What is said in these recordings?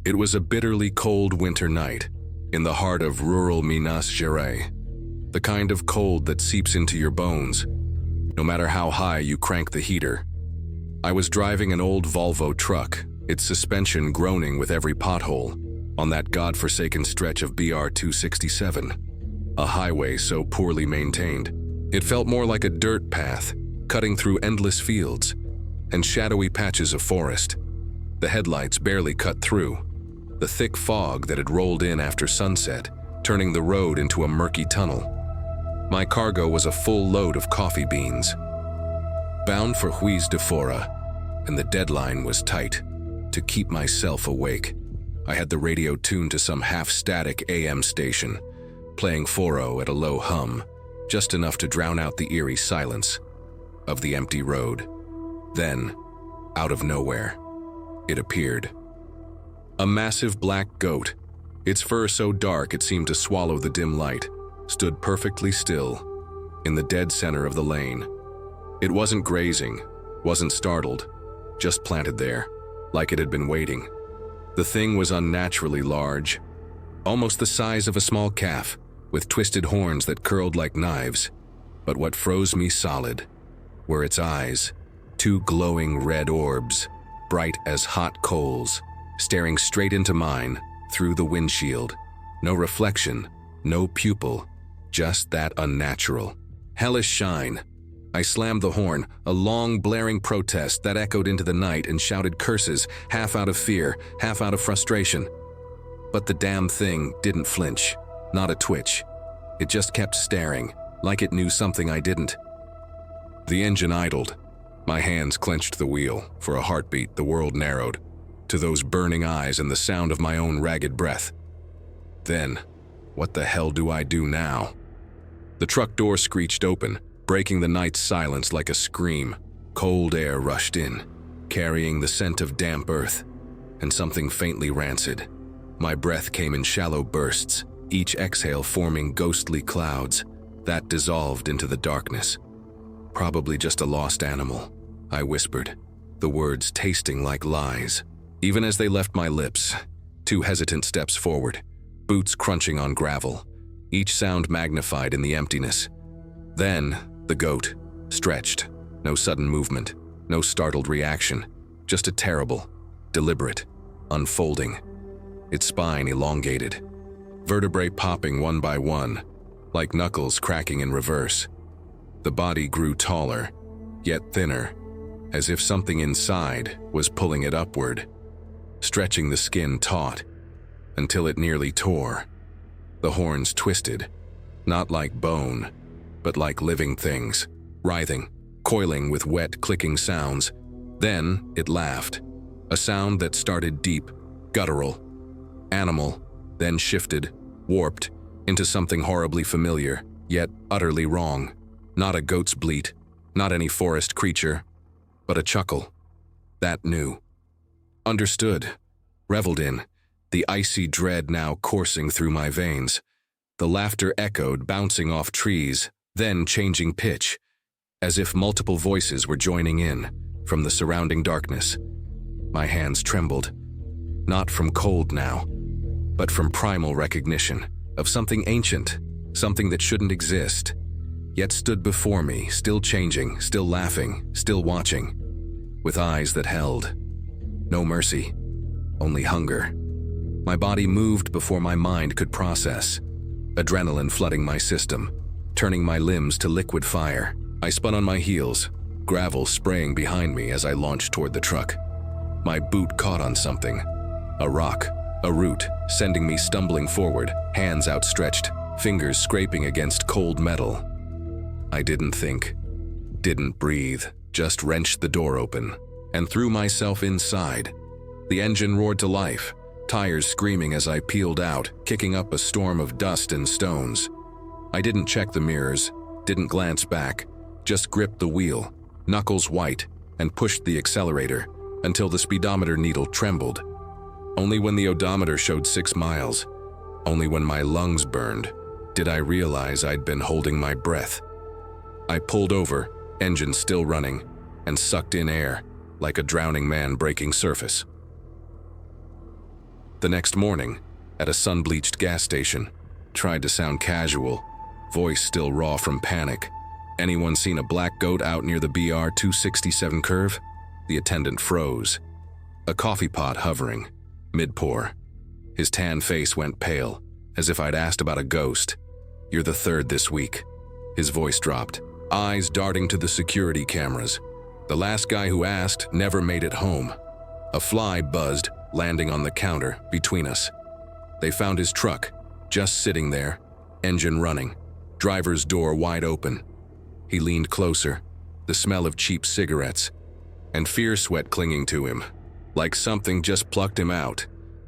It was a bitterly cold winter night, in the heart of rural Minas Gerais. The kind of cold that seeps into your bones, no matter how high you crank the heater. I was driving an old Volvo truck, its suspension groaning with every pothole, on that godforsaken stretch of BR 267, a highway so poorly maintained. It felt more like a dirt path, cutting through endless fields and shadowy patches of forest. The headlights barely cut through, the thick fog that had rolled in after sunset, turning the road into a murky tunnel. My cargo was a full load of coffee beans, bound for Juiz de Fora, and the deadline was tight. To keep myself awake, I had the radio tuned to some half-static AM station, playing Foro at a low hum, just enough to drown out the eerie silence of the empty road. Then, out of nowhere, it appeared. A massive black goat, its fur so dark it seemed to swallow the dim light, stood perfectly still, in the dead center of the lane. It wasn't grazing, wasn't startled, just planted there, like it had been waiting. The thing was unnaturally large, almost the size of a small calf, with twisted horns that curled like knives. But what froze me solid were its eyes, two glowing red orbs, bright as hot coals, staring straight into mine through the windshield. No reflection, no pupil, just that unnatural, hellish shine. I slammed the horn, a long, blaring protest that echoed into the night and shouted curses, half out of fear, half out of frustration. But the damn thing didn't flinch, not a twitch. It just kept staring, like it knew something I didn't. The engine idled. My hands clenched the wheel. For a heartbeat, the world narrowed to those burning eyes and the sound of my own ragged breath. Then, what the hell do I do now? The truck door screeched open, breaking the night's silence like a scream. Cold air rushed in, carrying the scent of damp earth and something faintly rancid. My breath came in shallow bursts, each exhale forming ghostly clouds that dissolved into the darkness. Probably just a lost animal, I whispered, the words tasting like lies. Even as they left my lips, 2 hesitant steps forward, boots crunching on gravel, each sound magnified in the emptiness. Then, the goat, stretched, no sudden movement, no startled reaction, just a terrible, deliberate, unfolding. Its spine elongated, vertebrae popping one by one, like knuckles cracking in reverse. The body grew taller, yet thinner, as if something inside was pulling it upward, stretching the skin taut until it nearly tore. The horns twisted, not like bone, but like living things, writhing, coiling with wet, clicking sounds. Then it laughed, a sound that started deep, guttural, animal, then shifted, warped, into something horribly familiar, yet utterly wrong. Not a goat's bleat, not any forest creature, but a chuckle. That knew. Understood, reveled in, the icy dread now coursing through my veins. The laughter echoed, bouncing off trees, then changing pitch, as if multiple voices were joining in from the surrounding darkness. My hands trembled, not from cold now, but from primal recognition of something ancient, something that shouldn't exist, yet stood before me, still changing, still laughing, still watching, with eyes that held. No mercy, only hunger. My body moved before my mind could process, adrenaline flooding my system, turning my limbs to liquid fire. I spun on my heels, gravel spraying behind me as I launched toward the truck. My boot caught on something, a rock, a root, sending me stumbling forward, hands outstretched, fingers scraping against cold metal. I didn't think, didn't breathe, just wrenched the door open and threw myself inside. The engine roared to life, tires screaming as I peeled out, kicking up a storm of dust and stones. I didn't check the mirrors, didn't glance back, just gripped the wheel, knuckles white, and pushed the accelerator until the speedometer needle trembled. Only when the odometer showed 6 miles, only when my lungs burned, did I realize I'd been holding my breath. I pulled over, engine still running, and sucked in air, like a drowning man breaking surface. The next morning, at a sun-bleached gas station, tried to sound casual, voice still raw from panic. "Anyone seen a black goat out near the BR 267 curve?" The attendant froze. A coffee pot hovering, mid-pour. His tan face went pale, as if I'd asked about a ghost. "You're the third this week." His voice dropped, eyes darting to the security cameras. "The last guy who asked never made it home." A fly buzzed, landing on the counter between us. They found his truck, just sitting there, engine running, driver's door wide open. He leaned closer, the smell of cheap cigarettes, and fear sweat clinging to him, like something just plucked him out.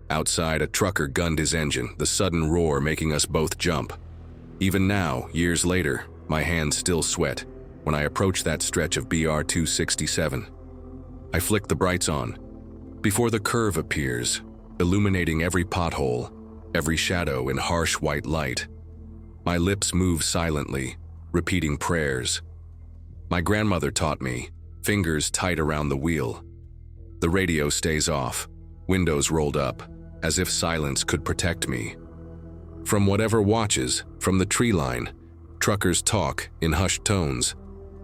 Outside, a trucker gunned his engine, the sudden roar making us both jump. Even now, years later, my hands still sweat when I approach that stretch of BR 267. I flick the brights on. Before the curve appears, illuminating every pothole, every shadow in harsh white light. My lips move silently, repeating prayers. My grandmother taught me, fingers tight around the wheel. The radio stays off, windows rolled up, as if silence could protect me. From whatever watches, from the tree line, truckers talk in hushed tones.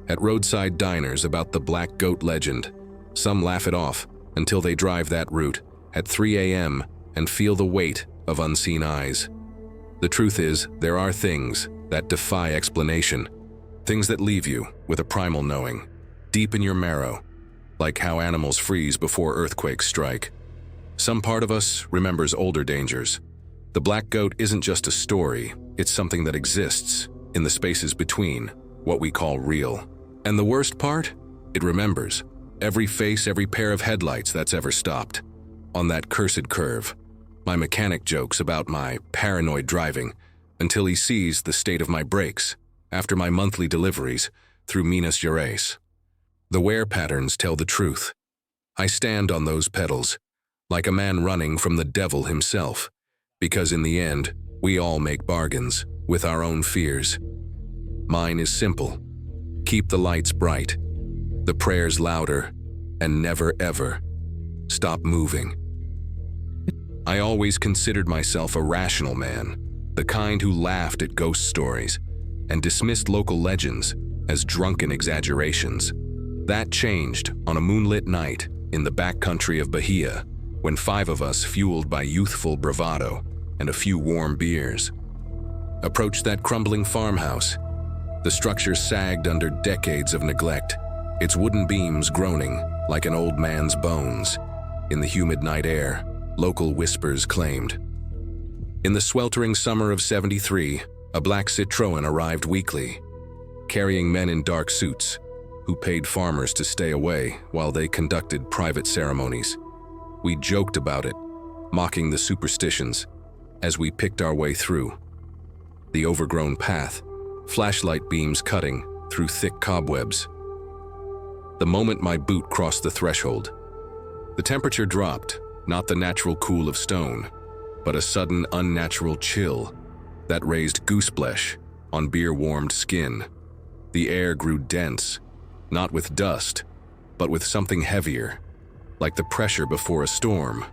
At roadside diners about the black goat legend, some laugh it off until they drive that route at 3 a.m. and feel the weight of unseen eyes. The truth is, there are things that defy explanation, things that leave you with a primal knowing, deep in your marrow, like how animals freeze before earthquakes strike. Some part of us remembers older dangers. The black goat isn't just a story, it's something that exists in the spaces between what we call real. And the worst part? It remembers every face, every pair of headlights that's ever stopped. On that cursed curve, my mechanic jokes about my paranoid driving until he sees the state of my brakes after my monthly deliveries through Minas Gerais. The wear patterns tell the truth. I stand on those pedals, like a man running from the devil himself, because in the end, we all make bargains with our own fears. Mine is simple. Keep the lights bright, the prayers louder, and never ever stop moving. I always considered myself a rational man, the kind who laughed at ghost stories and dismissed local legends as drunken exaggerations. That changed on a moonlit night in the backcountry of Bahia, when 5 of us, fueled by youthful bravado and a few warm beers, approached that crumbling farmhouse. The structure sagged under decades of neglect, its wooden beams groaning like an old man's bones. In the humid night air, local whispers claimed. In the sweltering summer of '73, a black Citroën arrived weekly, carrying men in dark suits who paid farmers to stay away while they conducted private ceremonies. We joked about it, mocking the superstitions as we picked our way through. The overgrown path, flashlight beams cutting through thick cobwebs. The moment my boot crossed the threshold, the temperature dropped, not the natural cool of stone, but a sudden unnatural chill that raised gooseblesh on beer-warmed skin. The air grew dense, not with dust, but with something heavier, like the pressure before a storm,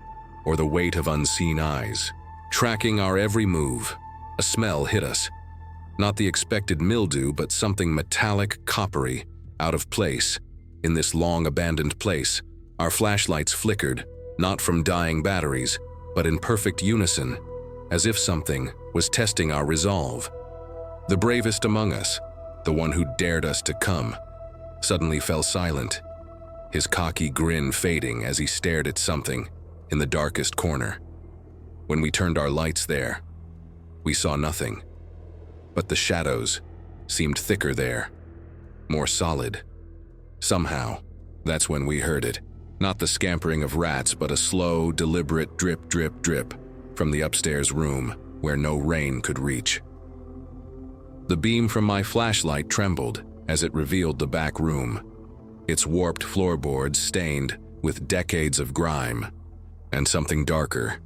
or the weight of unseen eyes, tracking our every move. A smell hit us. Not the expected mildew, but something metallic, coppery, out of place. In this long-abandoned place, our flashlights flickered, not from dying batteries, but in perfect unison, as if something was testing our resolve. The bravest among us, the one who dared us to come, suddenly fell silent, his cocky grin fading as he stared at something in the darkest corner. When we turned our lights there, we saw nothing, but the shadows seemed thicker there, more solid. Somehow, that's when we heard it. Not the scampering of rats, but a slow, deliberate drip, drip, drip from the upstairs room where no rain could reach. The beam from my flashlight trembled as it revealed the back room, its warped floorboards stained with decades of grime, and something darker,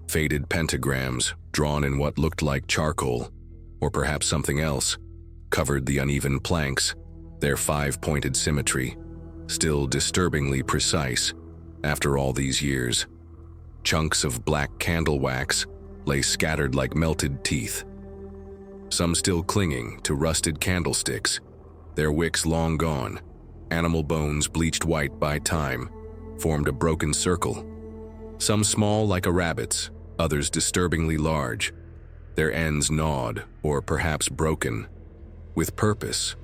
faded pentagrams drawn in what looked like charcoal, or perhaps something else, covered the uneven planks, their 5-pointed symmetry still disturbingly precise after all these years. Chunks of black candle wax lay scattered like melted teeth, some still clinging to rusted candlesticks, their wicks long gone. Animal bones bleached white by time formed a broken circle, some small like a rabbit's, others disturbingly large, their ends gnawed or perhaps broken, with purpose.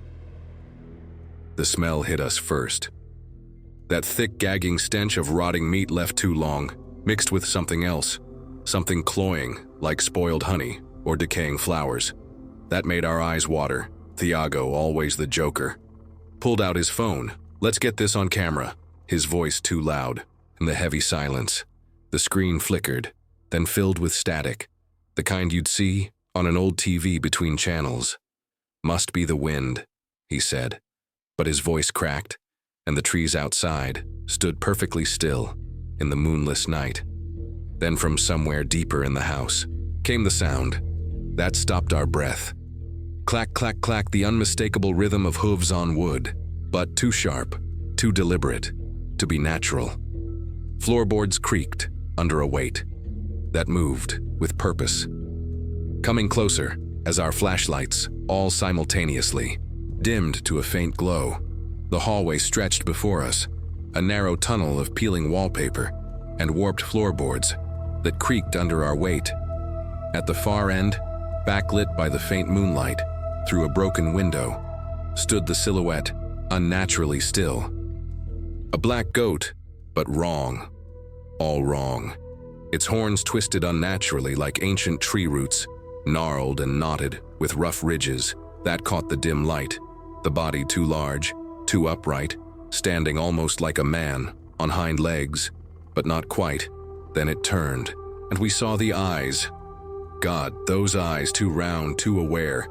The smell hit us first. That thick, gagging stench of rotting meat left too long, mixed with something else, something cloying, like spoiled honey or decaying flowers. That made our eyes water. Thiago, always the joker, pulled out his phone. "Let's get this on camera." His voice too loud. In the heavy silence, the screen flickered, then filled with static, the kind you'd see on an old TV between channels. "Must be the wind," he said, but his voice cracked, and the trees outside stood perfectly still in the moonless night. Then from somewhere deeper in the house came the sound that stopped our breath. Clack, clack, clack, the unmistakable rhythm of hooves on wood, but too sharp, too deliberate, to be natural. Floorboards creaked under a weight that moved with purpose. Coming closer as our flashlights, all simultaneously, dimmed to a faint glow. The hallway stretched before us, a narrow tunnel of peeling wallpaper and warped floorboards that creaked under our weight. At the far end, backlit by the faint moonlight through a broken window, stood the silhouette, unnaturally still. A black goat, but wrong. All wrong. Its horns twisted unnaturally like ancient tree roots, gnarled and knotted with rough ridges that caught the dim light. The body too large, too upright, standing almost like a man, on hind legs, but not quite. Then it turned, and we saw the eyes. God, those eyes, too round, too aware.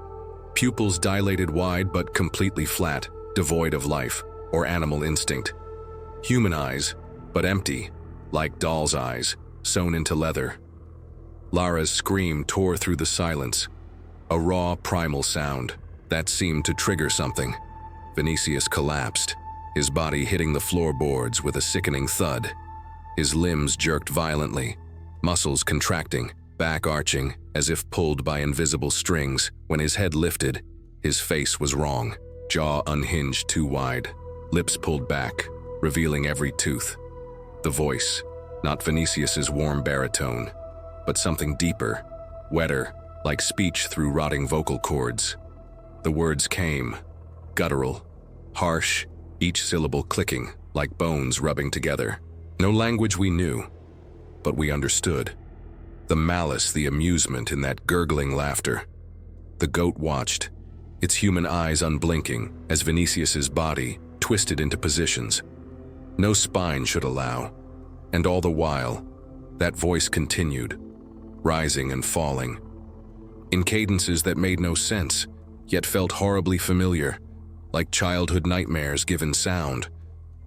Pupils dilated wide but completely flat, devoid of life or animal instinct. Human eyes, but empty, like doll's eyes, sewn into leather. Lara's scream tore through the silence, a raw, primal sound that seemed to trigger something. Vinicius collapsed, his body hitting the floorboards with a sickening thud. His limbs jerked violently, muscles contracting, back arching as if pulled by invisible strings. When his head lifted, his face was wrong, jaw unhinged too wide, lips pulled back, revealing every tooth. The voice, not Vinicius's warm baritone, but something deeper, wetter, like speech through rotting vocal cords. The words came, guttural, harsh, each syllable clicking like bones rubbing together. No language we knew, but we understood. The malice, the amusement in that gurgling laughter. The goat watched, its human eyes unblinking as Vinicius's body twisted into positions no spine should allow. And all the while, that voice continued, rising and falling, in cadences that made no sense, yet felt horribly familiar, like childhood nightmares given sound.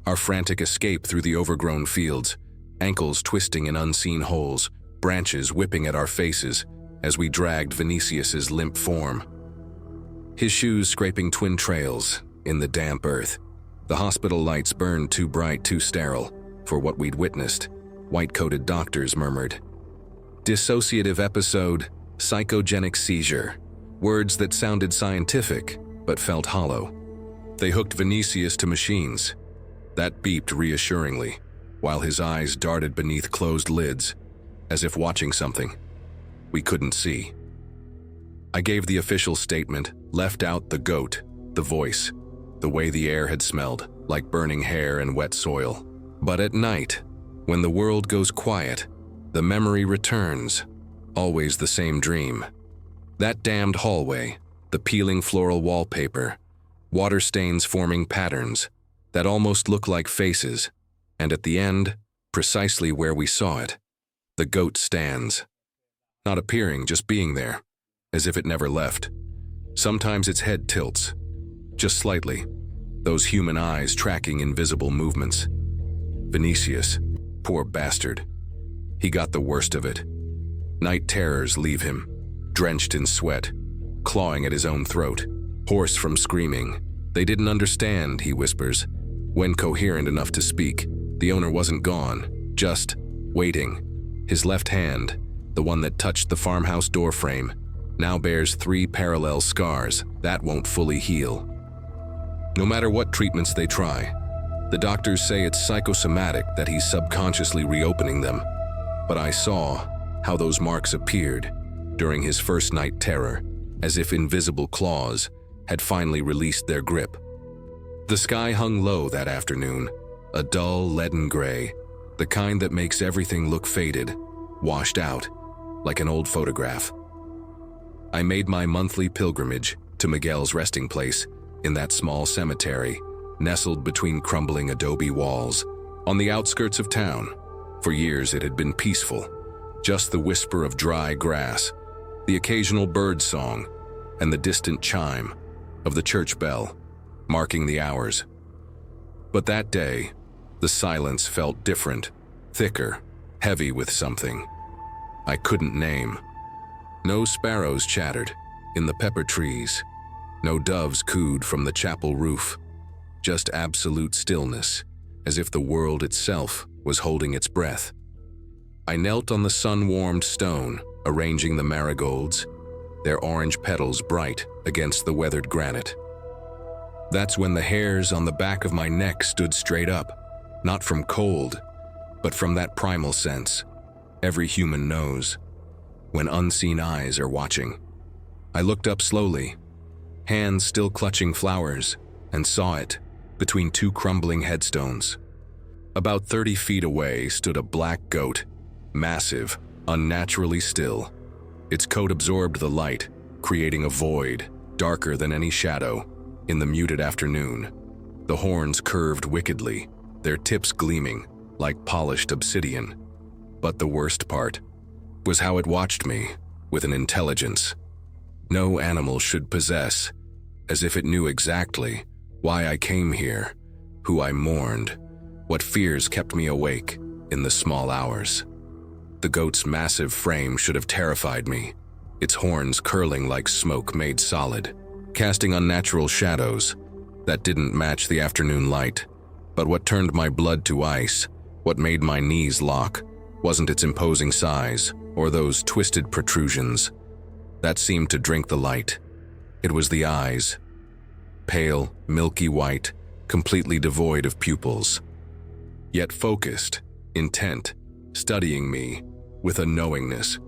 Our frantic escape through the overgrown fields, ankles twisting in unseen holes, branches whipping at our faces as we dragged Vinicius's limp form. His shoes scraping twin trails in the damp earth. The hospital lights burned too bright, too sterile for what we'd witnessed, white-coated doctors murmured. Dissociative episode, psychogenic seizure. Words that sounded scientific, but felt hollow. They hooked Vinicius to machines. That beeped reassuringly, while his eyes darted beneath closed lids, as if watching something we couldn't see. I gave the official statement, left out the goat, the voice, the way the air had smelled, like burning hair and wet soil. But at night, when the world goes quiet, the memory returns, always the same dream. That damned hallway, the peeling floral wallpaper, water stains forming patterns that almost look like faces, and at the end, precisely where we saw it, the goat stands. Not appearing, just being there, as if it never left. Sometimes its head tilts, just slightly, those human eyes tracking invisible movements. Vinicius, poor bastard. He got the worst of it. Night terrors leave him, drenched in sweat, clawing at his own throat, hoarse from screaming. They didn't understand, he whispers, when coherent enough to speak. The owner wasn't gone, just waiting, His left hand, the one that touched the farmhouse doorframe, now bears 3 parallel scars that won't fully heal. No matter what treatments they try, the doctors say it's psychosomatic, that he's subconsciously reopening them. But I saw how those marks appeared during his first night terror, as if invisible claws had finally released their grip. The sky hung low that afternoon, a dull leaden gray, the kind that makes everything look faded, washed out, like an old photograph. I made my monthly pilgrimage to Miguel's resting place in that small cemetery, nestled between crumbling adobe walls, on the outskirts of town. For years it had been peaceful, just the whisper of dry grass, the occasional bird song, and the distant chime of the church bell, marking the hours. But that day, the silence felt different, thicker, heavy with something I couldn't name. No sparrows chattered in the pepper trees, no doves cooed from the chapel roof, just absolute stillness, as if the world itself was holding its breath. I knelt on the sun-warmed stone, arranging the marigolds, their orange petals bright against the weathered granite. That's when the hairs on the back of my neck stood straight up, not from cold, but from that primal sense every human knows, when unseen eyes are watching. I looked up slowly, hands still clutching flowers, and saw it between 2 crumbling headstones. About 30 feet away stood a black goat, massive, unnaturally still. Its coat absorbed the light, creating a void, darker than any shadow, in the muted afternoon. The horns curved wickedly, their tips gleaming like polished obsidian. But the worst part was how it watched me with an intelligence no animal should possess, as if it knew exactly why I came here, who I mourned, what fears kept me awake in the small hours. The goat's massive frame should have terrified me, its horns curling like smoke made solid, casting unnatural shadows that didn't match the afternoon light. But what turned my blood to ice, what made my knees lock, wasn't its imposing size or those twisted protrusions that seemed to drink the light. It was the eyes, pale, milky white, completely devoid of pupils, yet focused, intent, studying me with a knowingness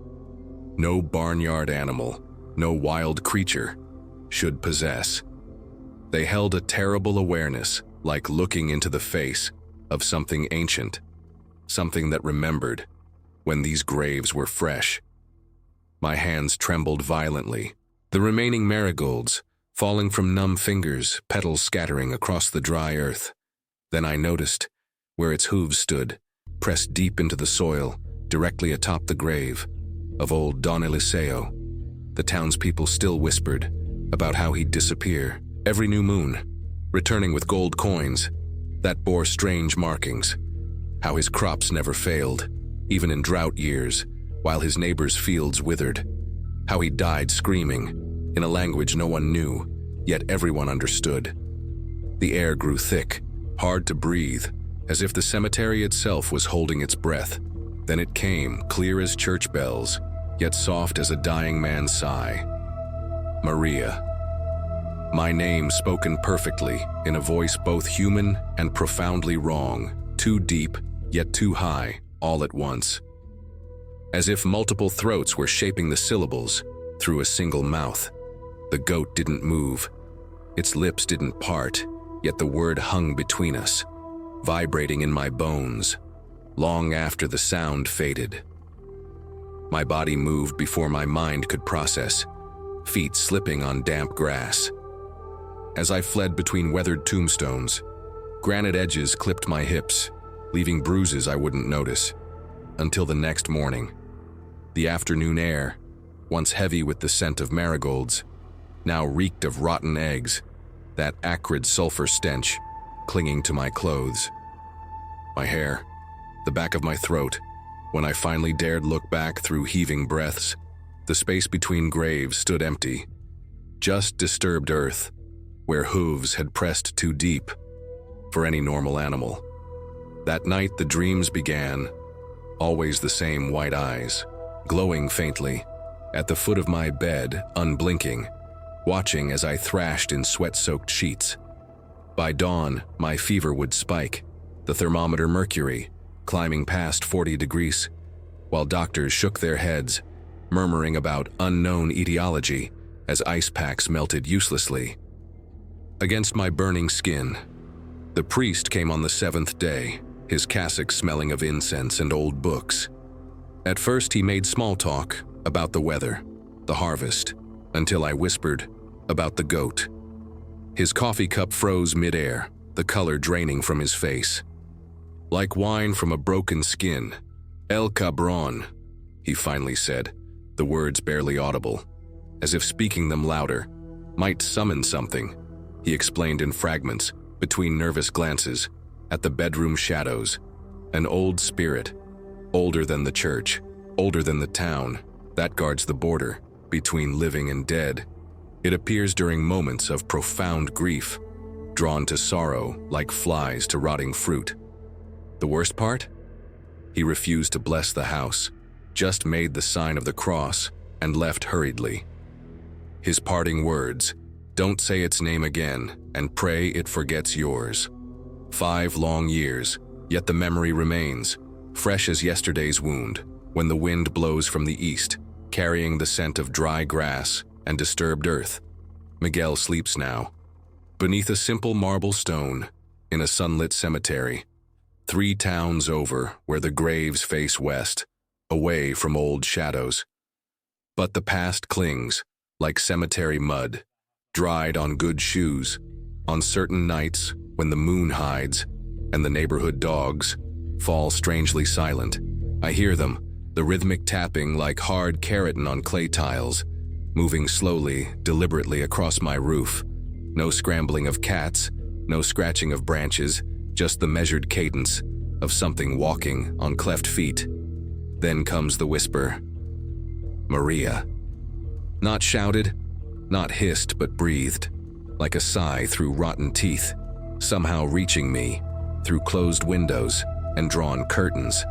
no barnyard animal, no wild creature should possess. They held a terrible awareness, like looking into the face of something ancient, something that remembered when these graves were fresh. My hands trembled violently, the remaining marigolds falling from numb fingers, petals scattering across the dry earth. Then I noticed where its hooves stood, pressed deep into the soil, directly atop the grave of old Don Eliseo. The townspeople still whispered about how he'd disappear every new moon, returning with gold coins that bore strange markings, how his crops never failed, even in drought years, while his neighbors' fields withered, how he died screaming in a language no one knew, yet everyone understood. The air grew thick, hard to breathe, as if the cemetery itself was holding its breath. Then it came, clear as church bells, yet soft as a dying man's sigh. Maria. My name spoken perfectly, in a voice both human and profoundly wrong, too deep, yet too high, all at once. As if multiple throats were shaping the syllables through a single mouth. The goat didn't move. Its lips didn't part, yet the word hung between us, vibrating in my bones, long after the sound faded. My body moved before my mind could process, feet slipping on damp grass. As I fled between weathered tombstones, granite edges clipped my hips, leaving bruises I wouldn't notice, until the next morning. The afternoon air, once heavy with the scent of marigolds, now reeked of rotten eggs, that acrid sulfur stench clinging to my clothes. My hair, the back of my throat, when I finally dared look back through heaving breaths, the space between graves stood empty, just disturbed earth, where hooves had pressed too deep for any normal animal. That night the dreams began, always the same white eyes, glowing faintly, at the foot of my bed, unblinking, watching as I thrashed in sweat-soaked sheets. By dawn, my fever would spike, the thermometer mercury, climbing past 40 degrees, while doctors shook their heads, murmuring about unknown etiology as ice packs melted uselessly. Against my burning skin, the priest came on the 7th day, his cassock smelling of incense and old books. At first he made small talk about the weather, the harvest, until I whispered about the goat. His coffee cup froze mid-air, the color draining from his face. Like wine from a broken skin. El Cabron, he finally said, the words barely audible, as if speaking them louder might summon something. He explained in fragments, between nervous glances, at the bedroom shadows. An old spirit, older than the church, older than the town, that guards the border between living and dead. It appears during moments of profound grief, drawn to sorrow like flies to rotting fruit. The worst part? He refused to bless the house, just made the sign of the cross and left hurriedly. His parting words, "Don't say its name again and pray it forgets yours." 5 long years, yet the memory remains, fresh as yesterday's wound, when the wind blows from the east, carrying the scent of dry grass and disturbed earth. Miguel sleeps now, beneath a simple marble stone, in a sunlit cemetery, 3 towns over where the graves face west, away from old shadows. But the past clings, like cemetery mud, dried on good shoes, on certain nights when the moon hides and the neighborhood dogs fall strangely silent. I hear them, the rhythmic tapping like hard keratin on clay tiles, moving slowly, deliberately across my roof. No scrambling of cats, no scratching of branches, just the measured cadence of something walking on cleft feet. Then comes the whisper, "Maria." Not shouted, not hissed, but breathed, like a sigh through rotten teeth, somehow reaching me through closed windows and drawn curtains.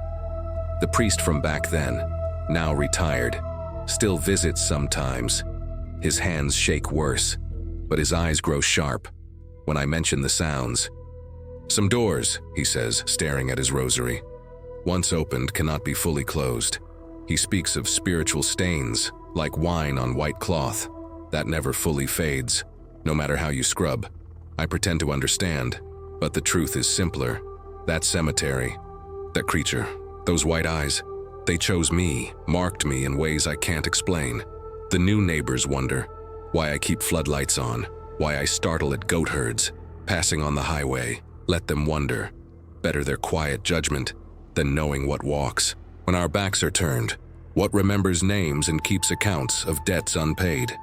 The priest from back then, now retired, still visits sometimes. His hands shake worse, but his eyes grow sharp when I mention the sounds. "Some doors," he says, staring at his rosary. "Once opened cannot be fully closed." He speaks of spiritual stains, like wine on white cloth, that never fully fades, no matter how you scrub. I pretend to understand, but the truth is simpler. That cemetery, that creature, those white eyes, they chose me, marked me in ways I can't explain. The new neighbors wonder why I keep floodlights on, why I startle at goat herds, passing on the highway. Let them wonder. Better their quiet judgment than knowing what walks. When our backs are turned, what remembers names and keeps accounts of debts unpaid?